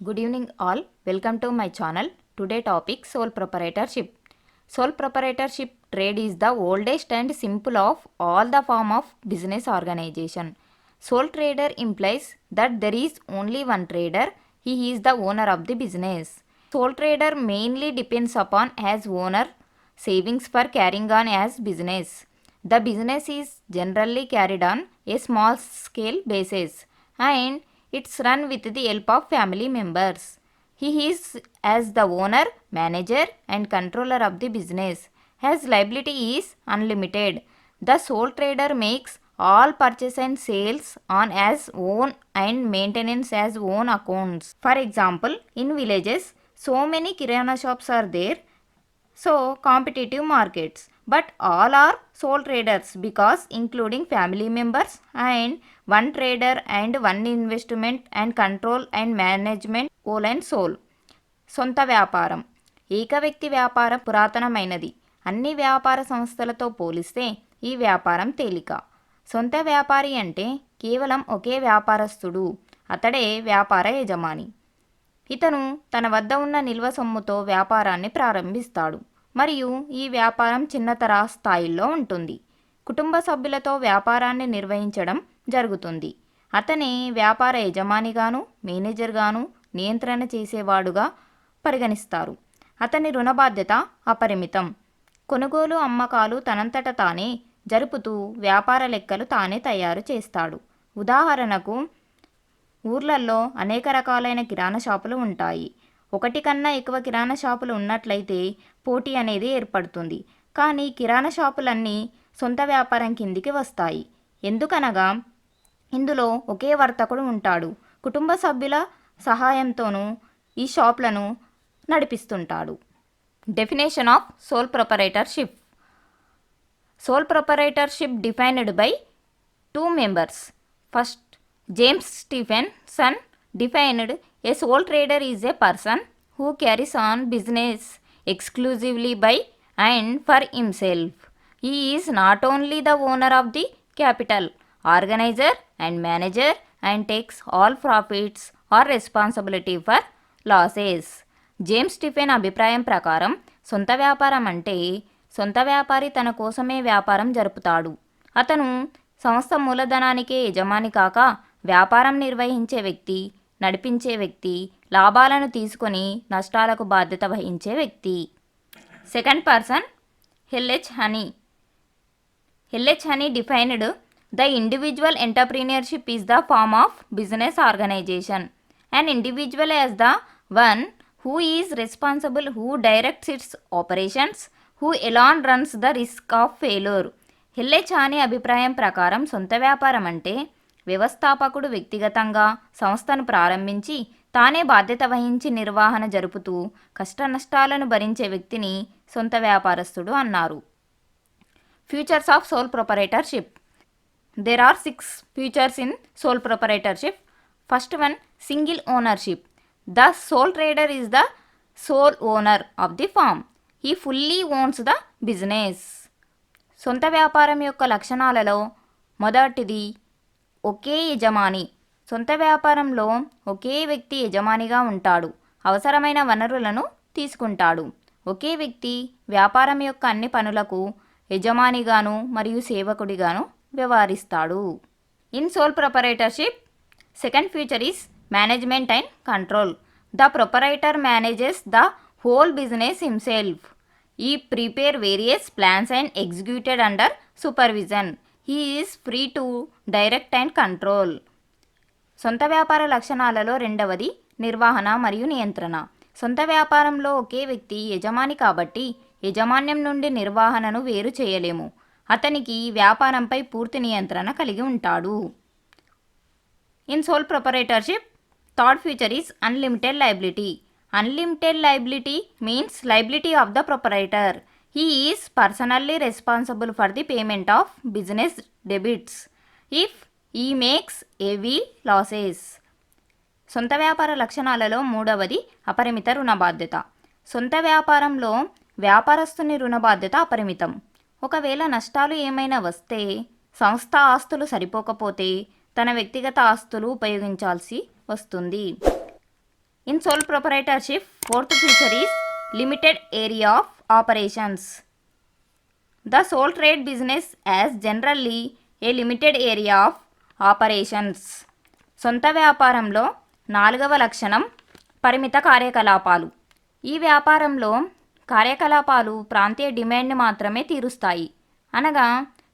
Good evening all. Welcome to my channel. Today topic sole proprietorship. Sole proprietorship trade is the oldest and simple of all the form of business organization. Sole trader implies that there is only one trader. He is the owner of the business. Sole trader mainly depends upon as owner savings for carrying on as business. The business is generally carried on a small scale basis and it's run with the help of family members. He is as the owner, manager and controller of the business. His liability is unlimited. The sole trader makes all purchase and sales on as own and maintenance as own accounts. For example, in villages, so many kirana shops are there, so competitive markets, but all are sole traders because including family members and one trader and one investment and control and management whole and sole. సొంత వ్యాపారం ఏక వ్యక్తి వ్యాపారం పురాతనమైనది. అన్ని వ్యాపార సంస్థలతో పోలిస్తే ఈ వ్యాపారం తేలిక. సొంత వ్యాపారి అంటే కేవలం ఒకే వ్యాపారస్తుడు, అతడే వ్యాపార యజమాని. ఇతను తన వద్ద ఉన్న నిల్వ సొమ్ముతో వ్యాపారాన్ని ప్రారంభిస్తాడు మరియు ఈ వ్యాపారం చిన్నతర స్థాయిలో ఉంటుంది. కుటుంబ సభ్యులతో వ్యాపారాన్ని నిర్వహించడం జరుగుతుంది. అతనే వ్యాపార యజమానిగాను, మేనేజర్గాను, నియంత్రణ చేసేవాడుగా పరిగణిస్తారు. అతని రుణ బాధ్యత అపరిమితం. కొనుగోలు అమ్మకాలు తనంతట తానే జరుపుతూ వ్యాపార లెక్కలు తానే తయారు చేస్తాడు. ఉదాహరణకు, ఊర్లలో అనేక రకాలైన కిరాణా షాపులు ఉంటాయి. ఒకటి కన్నా ఎక్కువ కిరాణా షాపులు ఉన్నట్లయితే పోటీ అనేది ఏర్పడుతుంది. కానీ కిరాణా షాపులన్నీ సొంత వ్యాపారం కిందికి వస్తాయి. ఎందుకనగా ఇందులో ఒకే వర్తకుడు ఉంటాడు. కుటుంబ సభ్యుల సహాయంతోనూ ఈ షాపులను నడిపిస్తుంటాడు. Definition of sole proprietorship. Sole proprietorship defined by 2 members. First, James Stephenson defined a sole trader is a person who carries on business exclusively by and for himself. He is not only the owner of the capital, organizer and manager and takes all profits or responsibility for losses. James Stephen అభిప్రాయం ప్రకారం సొంత వ్యాపారం అంటే సొంత వ్యాపారి తన కోసమే వ్యాపారం జరుపుతాడు. అతను సంస్థ మూలధనానికే యజమాని కాక వ్యాపారం నిర్వహించే వ్యక్తి, నడిపించే వ్యక్తి, లాభాలను తీసుకొని నష్టాలకు బాధ్యత వహించే వ్యక్తి. Second person, L H Haney defined the individual entrepreneurship is the form of business organisation. An individual as the one who is responsible, who directs its operations, who alone runs the risk of failure. L H Haney అభిప్రాయం ప్రకారం సొంత వ్యాపారం అంటే వ్యవస్థాపకుడు వ్యక్తిగతంగా సంస్థను ప్రారంభించి తానే బాధ్యత వహించి నిర్వహణ జరుపుతూ కష్ట నష్టాలను భరించే వ్యక్తిని సొంత వ్యాపారస్తుడు అన్నారు. Features of sole proprietorship. There are 6 features in sole proprietorship. First one, single ownership. The sole trader is the sole owner of the firm. He fully owns the business. సొంత వ్యాపారం యొక్క లక్షణాలలో మొదటిది ఒకే యజమాని. సొంత వ్యాపారంలో ఒకే వ్యక్తి యజమానిగా ఉంటాడు. అవసరమైన వనరులను తీసుకుంటాడు. ఒకే వ్యక్తి వ్యాపారం యొక్క అన్ని పనులకు యజమానిగాను మరియు సేవకుడిగాను వ్యవహరిస్తాడు. In sole proprietorship, second feature is management and control. The proprietor manages the whole business himself. He prepare various plans and executed under supervision. He is free to direct and control. సొంత వ్యాపార లక్షణాలలో రెండవది నిర్వహణ మరియు నియంత్రణ. సొంత వ్యాపారంలో ఒకే వ్యక్తి యజమాని కాబట్టి యజమాన్యం నుండి నిర్వహణను వేరు చేయలేము. అతనికి వ్యాపారంపై పూర్తి నియంత్రణ కలిగి ఉంటాడు. In sole proprietorship, third feature is unlimited liability. Unlimited liability means liability of the proprietor. He is personally responsible for the payment of business debits if he makes heavy losses. సొంత వ్యాపార లక్షణాలలో మూడవది అపరిమిత రుణ బాధ్యత. సొంత వ్యాపారంలో వ్యాపారస్తుని రుణ బాధ్యత అపరిమితం. ఒకవేళ నష్టాలు ఏమైనా వస్తే, సంస్థ ఆస్తులు సరిపోకపోతే తన వ్యక్తిగత ఆస్తులు ఉపయోగించాల్సి వస్తుంది. In sole proprietorship, fourth feature is limited area of operations. The sole trade business has generally a limited area of operations. సొంత వ్యాపారంలో నాలుగవ లక్షణం పరిమిత కార్యకలాపాలు. ఈ వ్యాపారంలో కార్యకలాపాలు ప్రాంతీయ డిమాండ్ని మాత్రమే తీరుస్తాయి, అనగా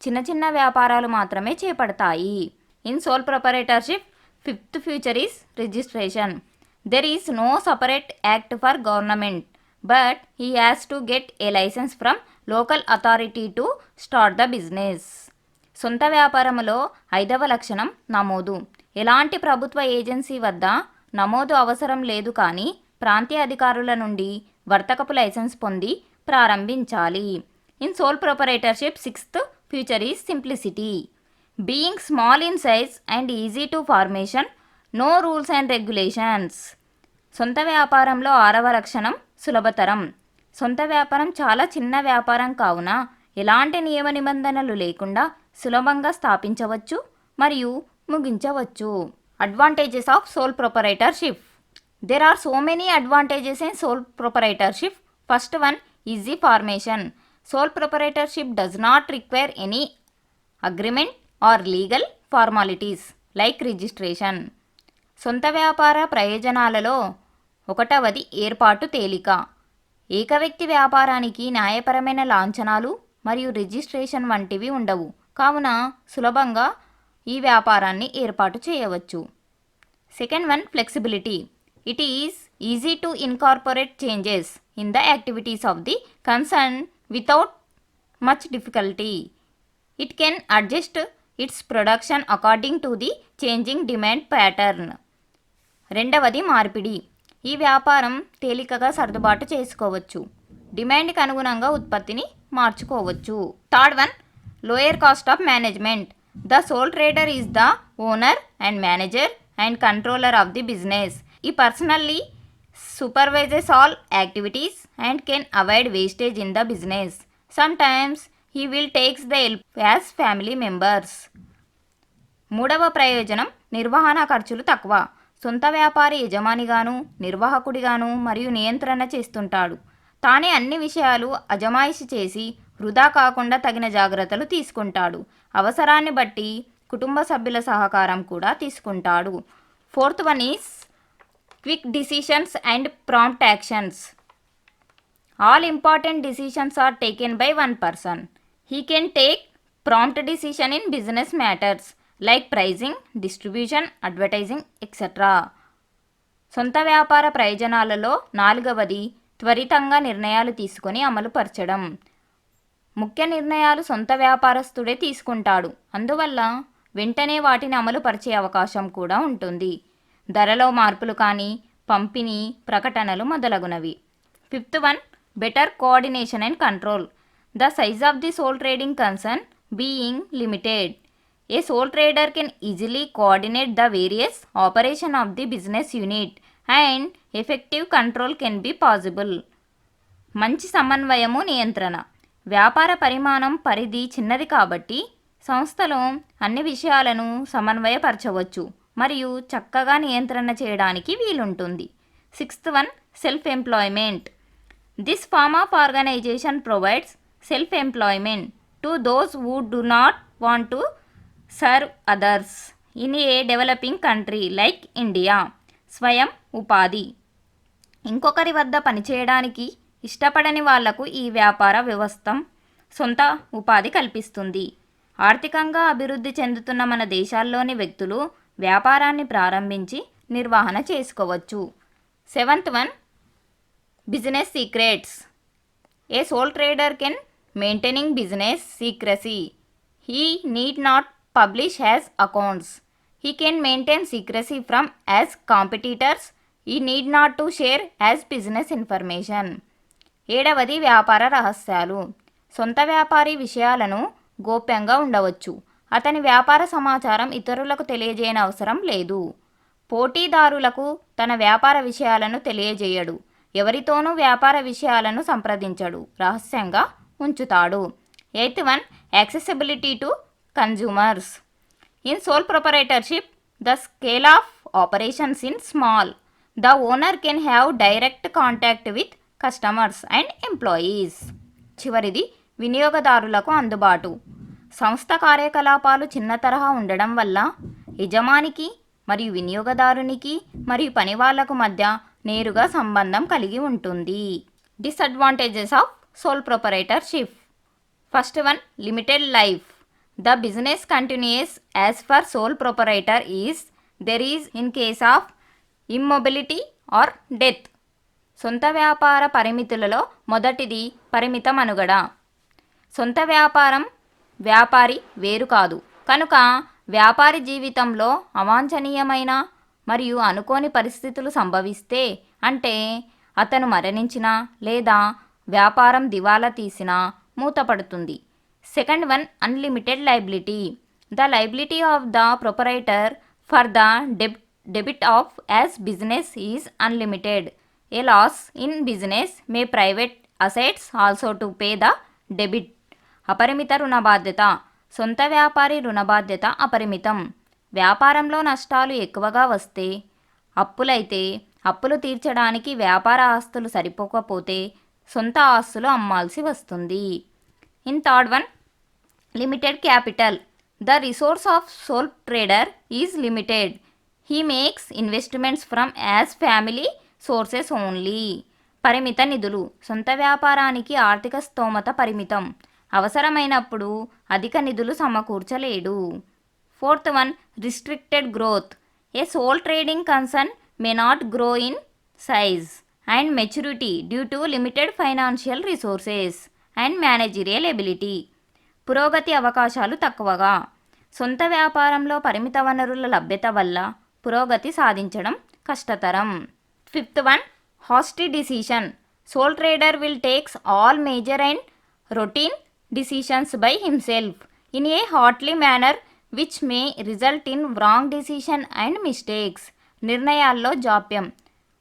చిన్న చిన్న వ్యాపారాలు మాత్రమే చేపడతాయి. In sole proprietorship, fifth future is registration. There is no separate act for government, but he has to get a licence from local authority to start the business. సొంత వ్యాపారంలో ఐదవ లక్షణం నమోదు. ఎలాంటి ప్రభుత్వ ఏజెన్సీ వద్ద నమోదు అవసరం లేదు, కానీ ప్రాంతీయ అధికారుల నుండి వర్తకపు లైసెన్స్ పొంది ప్రారంభించాలి. In sole proprietorship, sixth feature is simplicity. Being small in size and easy to formation, no rules and regulations. సొంత వ్యాపారంలో ఆరవ లక్షణం సులభతరం. సొంత వ్యాపారం చాలా చిన్న వ్యాపారం కావున ఎలాంటి నియమ నిబంధనలు లేకుండా సులభంగా స్థాపించవచ్చు మరియు ముగించవచ్చు. Advantages of sole proprietorship. There are so many advantages in sole proprietorship. First one, easy formation. Sole proprietorship does not require any agreement or legal formalities like registration. సొంత వ్యాపార ప్రయోజనాలలో ఒకటవది ఏర్పాటు తేలిక. ఏకవ్యక్తి వ్యాపారానికి న్యాయపరమైన లాంఛనాలు మరియు రిజిస్ట్రేషన్ వంటివి ఉండవు, కావున సులభంగా ఈ వ్యాపారాన్ని ఏర్పాటు చేయవచ్చు. Second one, flexibility. It is easy to incorporate changes in the activities of the concern without much difficulty. It can adjust its production according to the changing demand pattern. రెండవది మార్పిడి. ఈ వ్యాపారం తేలికగా సర్దుబాటు చేసుకోవచ్చు, డిమాండ్కి అనుగుణంగా ఉత్పత్తిని మార్చుకోవచ్చు. Third one, lower cost of management. The sole trader is the owner and manager and controller of the business. He personally supervises all activities and can avoid wastage in the business. Sometimes he will takes the help as family members. మూడవ ప్రయోజనం, నిర్వహణ ఖర్చులు తక్కువ. సొంత వ్యాపారి యజమానిగాను నిర్వాహకుడిగాను మరియు నియంత్రణ చేస్తుంటాడు. తానే అన్ని విషయాలు అజమాయిషి చేసి వృధా కాకుండా తగిన జాగ్రత్తలు తీసుకుంటాడు. అవసరాన్ని బట్టి కుటుంబ సభ్యుల సహకారం కూడా తీసుకుంటాడు. Fourth one is quick decisions and prompt actions. All important decisions are taken by one person. He can take prompt decision in business matters like pricing, distribution, advertising, etc. సొంత వ్యాపార ప్రయోజనాలలో నాలుగవది త్వరితంగా నిర్ణయాలు తీసుకొని అమలుపరచడం. ముఖ్య నిర్ణయాలు సొంత వ్యాపారస్తుడే తీసుకుంటాడు, అందువల్ల వెంటనే వాటిని అమలుపరిచే అవకాశం కూడా ఉంటుంది. ధరలో మార్పులు కానీ, పంపిణీ, ప్రకటనలు మొదలగునవి. Fifth one, better coordination and control. The size of the sole trading concern being limited, a sole trader can easily coordinate the various operation of the business unit and effective control can be possible. మంచి సమన్వయము, నియంత్రణ. వ్యాపార పరిమాణం పరిధి చిన్నది కాబట్టి సంస్థలో అన్ని విషయాలను సమన్వయపరచవచ్చు మరియు చక్కగా నియంత్రణ చేయడానికి వీలుంటుంది. Sixth one, self employment. This form of organisation provides self employment to those who do not want to serve others in a developing country like India. స్వయం ఉపాధి. ఇంకొకరి వద్ద పనిచేయడానికి ఇష్టపడని వాళ్లకు ఈ వ్యాపార వ్యవస్థ సొంత ఉపాధి కల్పిస్తుంది. ఆర్థికంగా అభివృద్ధి చెందుతున్న మన దేశాల్లోని వ్యక్తులు వ్యాపారాన్ని ప్రారంభించి నిర్వహణ చేసుకోవచ్చు. Seventh one, business secrets. A sole trader can maintaining business secrecy. He need not publish has accounts. He can maintain secrecy from as competitors. He need not to share as business information. ఏడవది, వ్యాపార రహస్యాలు. సొంత వ్యాపారి విషయాలను గోప్యంగా ఉండవచ్చు. అతని వ్యాపార సమాచారం ఇతరులకు తెలియజేయని అవసరం లేదు. పోటీదారులకు తన వ్యాపార విషయాలను తెలియజేయడు. ఎవరితోనూ వ్యాపార విషయాలను సంప్రదించడు, రహస్యంగా ఉంచుతాడు. Eighth one, accessibility to consumers. In sole proprietorship the scale of operations in small. The owner can have direct contact with customers and employees. చివరిది వినియోగదారులకు అందుబాటు. సంస్థ కార్యకలాపాలు చిన్న తరహా ఉండడం వల్ల యజమానికి మరియు వినియోగదారునికి మరియు పనివాళ్లకు మధ్య నేరుగా సంబంధం కలిగి ఉంటుంది. Disadvantages of sole proprietorship. First one, limited life. The business continues as for sole proprietor is there is in case of immobility or death. సొంత వ్యాపార పరిమితులలో మొదటిది పరిమిత మనుగడ. సొంత వ్యాపారి వేరు కాదు కనుక వ్యాపారి జీవితంలో అవాంఛనీయమైన మరియు అనుకోని పరిస్థితులు సంభవిస్తే, అంటే అతను మరణించినా లేదా వ్యాపారం దివాలా తీసినా మూతపడుతుంది. Second one, unlimited liability. The liability of the proprietor for the debit of as business is unlimited. A loss in business may private assets also to pay the debit. అపరిమిత రుణ బాధ్యత. సొంత వ్యాపారి రుణ బాధ్యత అపరిమితం. వ్యాపారంలో నష్టాలు ఎక్కువగా వస్తే, అప్పులు తీర్చడానికి వ్యాపార ఆస్తులు సరిపోకపోతే సొంత ఆస్తులు అమ్మాల్సి వస్తుంది. In third one, limited capital. The resource of sole trader is limited. He makes investments from as family sources only. పరిమిత నిధులు. సొంత వ్యాపారానికి ఆర్థిక స్తోమత పరిమితం. అవసరమైనప్పుడు అధిక నిధులు సమకూర్చలేడు. Fourth one, restricted growth. A sole trading concern may not grow in size and maturity due to limited financial resources and managerial ability. పురోగతి అవకాశాలు తక్కువగా. సొంత వ్యాపారంలో పరిమిత వనరుల లభ్యత వల్ల పురోగతి సాధించడం కష్టతరం. Fifth one, hasty decision. Sole trader will takes all major and routine decisions by himself in a hastily manner which may result in wrong decision and mistakes. నిర్ణయాల్లో జాప్యం.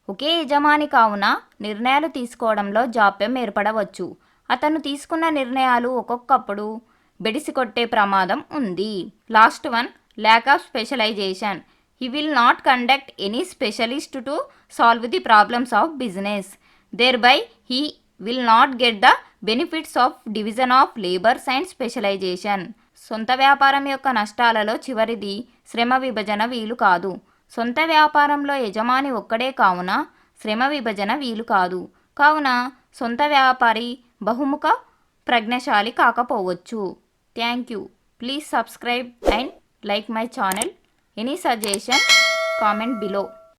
ఒకే యజమాని కావున నిర్ణయాలు తీసుకోవడంలో జాప్యం ఏర్పడవచ్చు. అతను తీసుకున్న నిర్ణయాలు ఒక్కొక్కప్పుడు బెడిసికొట్టే ప్రమాదం ఉంది. Last one, lack of specialisation. He will not conduct any specialist to solve the problems of business. Thereby he will not get the benefits of division of labours and specialisation. సొంత వ్యాపారం యొక్క నష్టాలలో చివరిది శ్రమ విభజన వీలు కాదు. సొంత వ్యాపారంలో యజమాని ఒక్కడే కావున శ్రమ విభజన వీలు కాదు. కావున సొంత వ్యాపారి బహుముఖ ప్రజ్ఞశాలి కాకపోవచ్చు. Thank you. Please subscribe and like my channel. Any suggestion? Comment below.